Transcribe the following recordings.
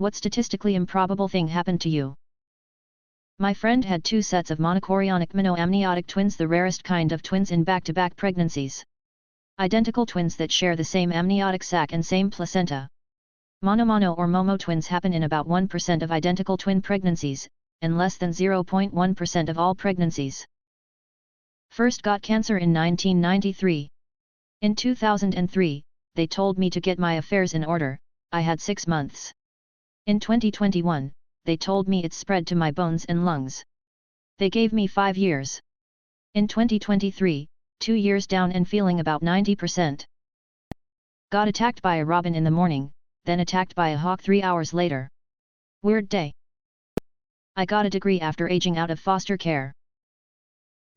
What statistically improbable thing happened to you? My friend had 2 sets of monochorionic monoamniotic twins, the rarest kind of twins in back-to-back pregnancies. Identical twins that share the same amniotic sac and same placenta. Mono-mono or momo twins happen in about 1% of identical twin pregnancies, and less than 0.1% of all pregnancies. First got cancer in 1993. In 2003, they told me to get my affairs in order. I had 6 months. In 2021, they told me it's spread to my bones and lungs. They gave me 5 years. In 2023, 2 years down and feeling about 90%. Got attacked by a robin in the morning, then attacked by a hawk 3 hours later. Weird day. I got a degree after aging out of foster care.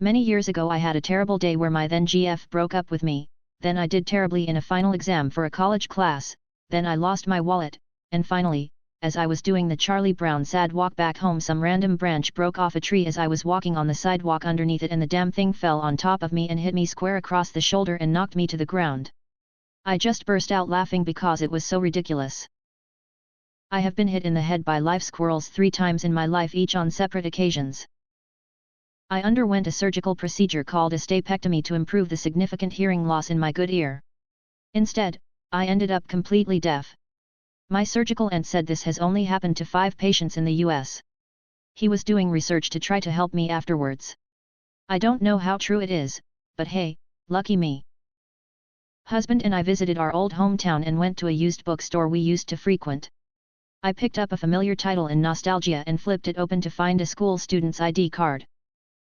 Many years ago I had a terrible day where my then GF broke up with me, then I did terribly in a final exam for a college class, then I lost my wallet, and finally, as I was doing the Charlie Brown sad walk back home, some random branch broke off a tree as I was walking on the sidewalk underneath it, and the damn thing fell on top of me and hit me square across the shoulder and knocked me to the ground. I just burst out laughing because it was so ridiculous. I have been hit in the head by live squirrels 3 times in my life, each on separate occasions. I underwent a surgical procedure called a stapectomy to improve the significant hearing loss in my good ear. Instead, I ended up completely deaf. My surgical aunt said this has only happened to 5 patients in the US. He was doing research to try to help me afterwards. I don't know how true it is, but hey, lucky me. Husband and I visited our old hometown and went to a used bookstore we used to frequent. I picked up a familiar title in nostalgia and flipped it open to find a school student's ID card.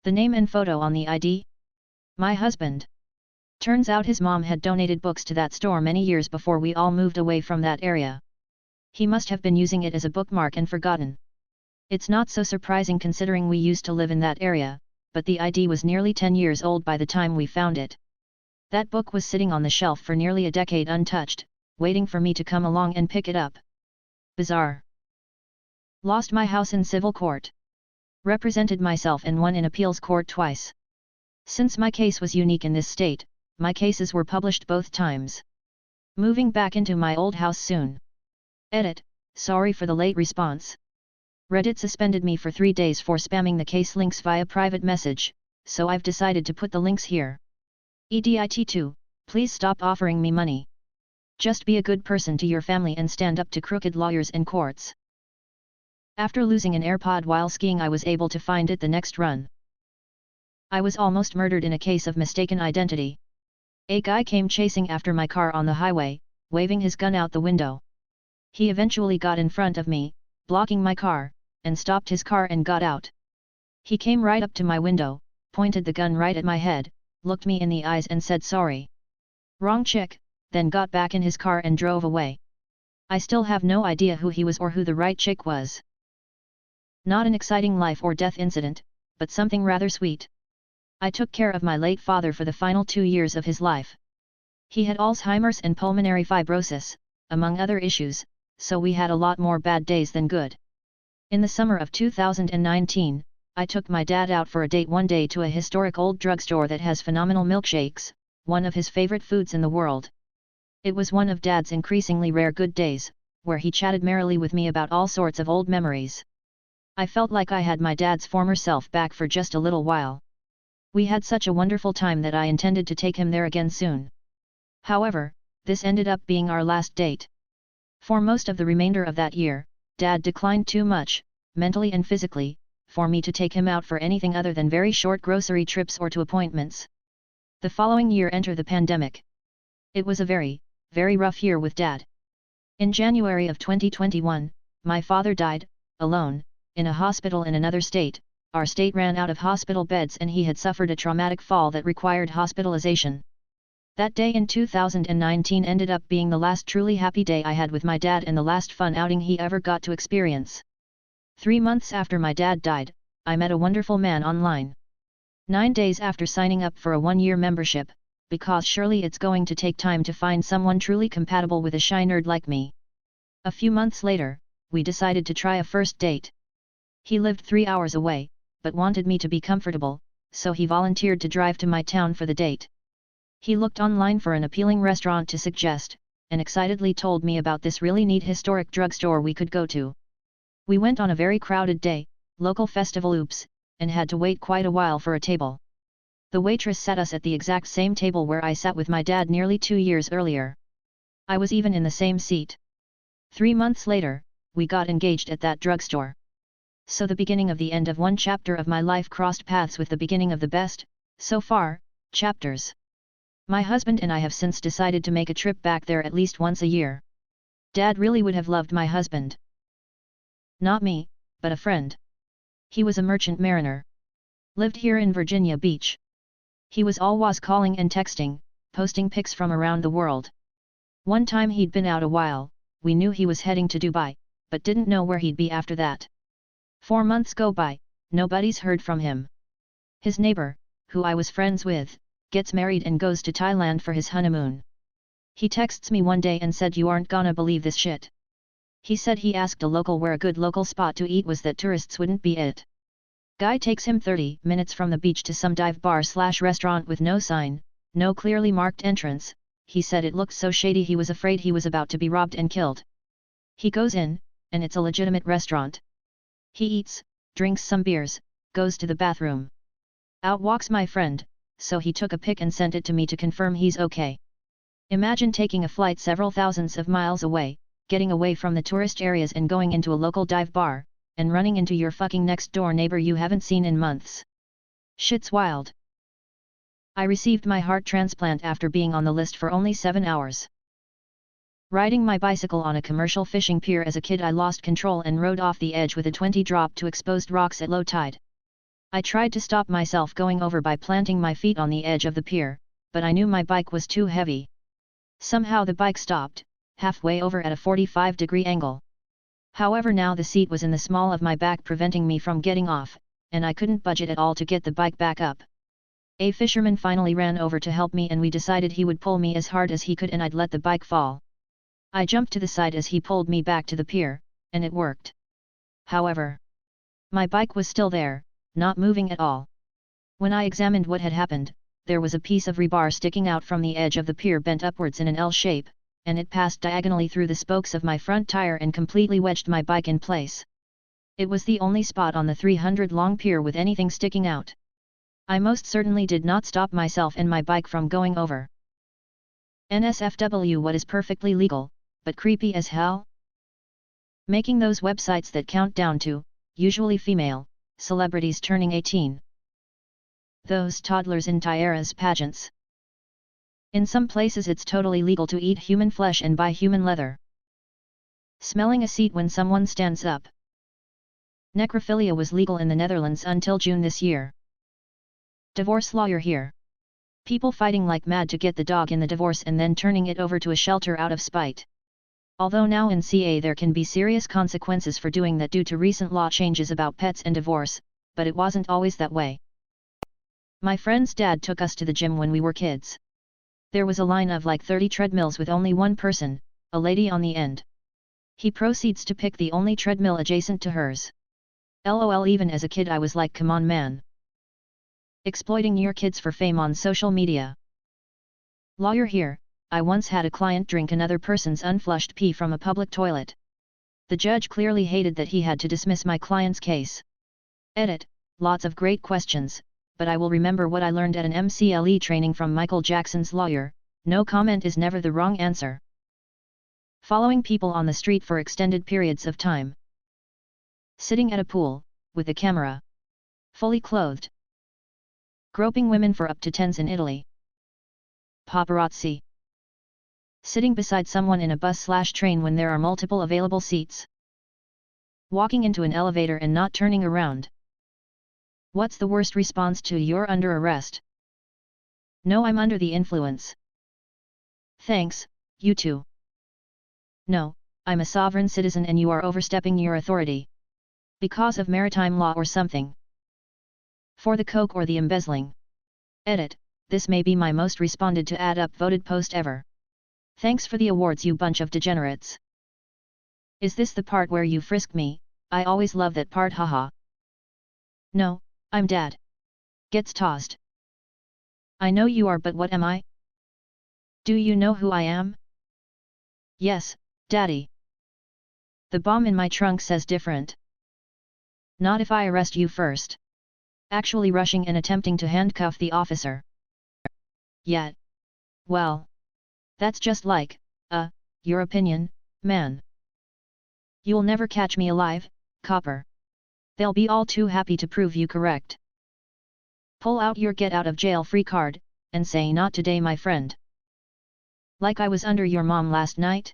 The name and photo on the ID? My husband. Turns out his mom had donated books to that store many years before we all moved away from that area. He must have been using it as a bookmark and forgotten. It's not so surprising considering we used to live in that area, but the ID was nearly 10 years old by the time we found it. That book was sitting on the shelf for nearly a decade untouched, waiting for me to come along and pick it up. Bizarre. Lost my house in civil court. Represented myself and won in appeals court twice. Since my case was unique in this state, my cases were published both times. Moving back into my old house soon. Edit, sorry for the late response. Reddit suspended me for 3 days for spamming the case links via private message, so I've decided to put the links here. EDIT2, please stop offering me money. Just be a good person to your family and stand up to crooked lawyers and courts. After losing an AirPod while skiing, I was able to find it the next run. I was almost murdered in a case of mistaken identity. A guy came chasing after my car on the highway, waving his gun out the window. He eventually got in front of me, blocking my car, and stopped his car and got out. He came right up to my window, pointed the gun right at my head, looked me in the eyes and said sorry. Wrong chick, then got back in his car and drove away. I still have no idea who he was or who the right chick was. Not an exciting life or death incident, but something rather sweet. I took care of my late father for the final 2 years of his life. He had Alzheimer's and pulmonary fibrosis, among other issues, so we had a lot more bad days than good. In the summer of 2019, I took my dad out for a date one day to a historic old drugstore that has phenomenal milkshakes, one of his favorite foods in the world. It was one of Dad's increasingly rare good days, where he chatted merrily with me about all sorts of old memories. I felt like I had my dad's former self back for just a little while. We had such a wonderful time that I intended to take him there again soon. However, this ended up being our last date. For most of the remainder of that year, Dad declined too much, mentally and physically, for me to take him out for anything other than very short grocery trips or to appointments. The following year entered the pandemic. It was a very, very rough year with Dad. In January of 2021, my father died, alone, in a hospital in another state. Our state ran out of hospital beds and he had suffered a traumatic fall that required hospitalization. That day in 2019 ended up being the last truly happy day I had with my dad and the last fun outing he ever got to experience. 3 months after my dad died, I met a wonderful man online. 9 days after signing up for a 1-year membership, because surely it's going to take time to find someone truly compatible with a shy nerd like me. A few months later, we decided to try a first date. He lived 3 hours away, but wanted me to be comfortable, so he volunteered to drive to my town for the date. He looked online for an appealing restaurant to suggest, and excitedly told me about this really neat historic drugstore we could go to. We went on a very crowded day, local festival oops, and had to wait quite a while for a table. The waitress sat us at the exact same table where I sat with my dad nearly 2 years earlier. I was even in the same seat. 3 months later, we got engaged at that drugstore. So the beginning of the end of one chapter of my life crossed paths with the beginning of the best, so far, chapters. My husband and I have since decided to make a trip back there at least once a year. Dad really would have loved my husband. Not me, but a friend. He was a merchant mariner. Lived here in Virginia Beach. He was always calling and texting, posting pics from around the world. One time he'd been out a while, we knew he was heading to Dubai, but didn't know where he'd be after that. 4 months go by, nobody's heard from him. His neighbor, who I was friends with, gets married and goes to Thailand for his honeymoon. He texts me one day and said, "You aren't gonna believe this shit." He said he asked a local where a good local spot to eat was that tourists wouldn't be it. Guy takes him 30 minutes from the beach to some dive bar/restaurant with no sign, no clearly marked entrance. He said it looked so shady he was afraid he was about to be robbed and killed. He goes in, and it's a legitimate restaurant. He eats, drinks some beers, goes to the bathroom. Out walks my friend, so he took a pic and sent it to me to confirm he's okay. Imagine taking a flight several thousands of miles away, getting away from the tourist areas and going into a local dive bar, and running into your fucking next door neighbor you haven't seen in months. Shit's wild. I received my heart transplant after being on the list for only 7 hours. Riding my bicycle on a commercial fishing pier as a kid, I lost control and rode off the edge with a 20 drop to exposed rocks at low tide. I tried to stop myself going over by planting my feet on the edge of the pier, but I knew my bike was too heavy. Somehow the bike stopped, halfway over at a 45-degree angle. However, now the seat was in the small of my back, preventing me from getting off, and I couldn't budge it at all to get the bike back up. A fisherman finally ran over to help me, and we decided he would pull me as hard as he could and I'd let the bike fall. I jumped to the side as he pulled me back to the pier, and it worked. However, my bike was still there, not moving at all. When I examined what had happened, there was a piece of rebar sticking out from the edge of the pier, bent upwards in an L shape, and it passed diagonally through the spokes of my front tire and completely wedged my bike in place. It was the only spot on the 300-long pier with anything sticking out. I most certainly did not stop myself and my bike from going over. NSFW, what is perfectly legal, but creepy as hell? Making those websites that count down to, usually female, celebrities turning 18. Those toddlers in tiaras pageants. In some places it's totally legal to eat human flesh and buy human leather. Smelling a seat when someone stands up. Necrophilia was legal in the Netherlands until June this year. Divorce lawyer here. People fighting like mad to get the dog in the divorce and then turning it over to a shelter out of spite. Although now in CA there can be serious consequences for doing that due to recent law changes about pets and divorce, but it wasn't always that way. My friend's dad took us to the gym when we were kids. There was a line of like 30 treadmills with only one person, a lady on the end. He proceeds to pick the only treadmill adjacent to hers. LOL, even as a kid I was like, come on man. Exploiting your kids for fame on social media. Lawyer here. I once had a client drink another person's unflushed pee from a public toilet. The judge clearly hated that he had to dismiss my client's case. Edit, lots of great questions, but I will remember what I learned at an MCLE training from Michael Jackson's lawyer, no comment is never the wrong answer. Following people on the street for extended periods of time. Sitting at a pool, with a camera. Fully clothed. Groping women for up to tens in Italy. Paparazzi. Sitting beside someone in a bus/train when there are multiple available seats. Walking into an elevator and not turning around. What's the worst response to "you're under arrest"? No, I'm under the influence. Thanks, you too. No, I'm a sovereign citizen and you are overstepping your authority. Because of maritime law or something. For the coke or the embezzling. Edit, this may be my most responded to add upvoted post ever. Thanks for the awards, you bunch of degenerates. Is this the part where you frisk me? I always love that part, haha. No, I'm dad. Gets tossed. I know you are, but what am I? Do you know who I am? Yes, Daddy. The bomb in my trunk says different. Not if I arrest you first. Actually rushing and attempting to handcuff the officer. Yet. Well. That's just like, your opinion, man. You'll never catch me alive, copper. They'll be all too happy to prove you correct. Pull out your get out of jail free card, and say not today my friend. Like I was under your mom last night?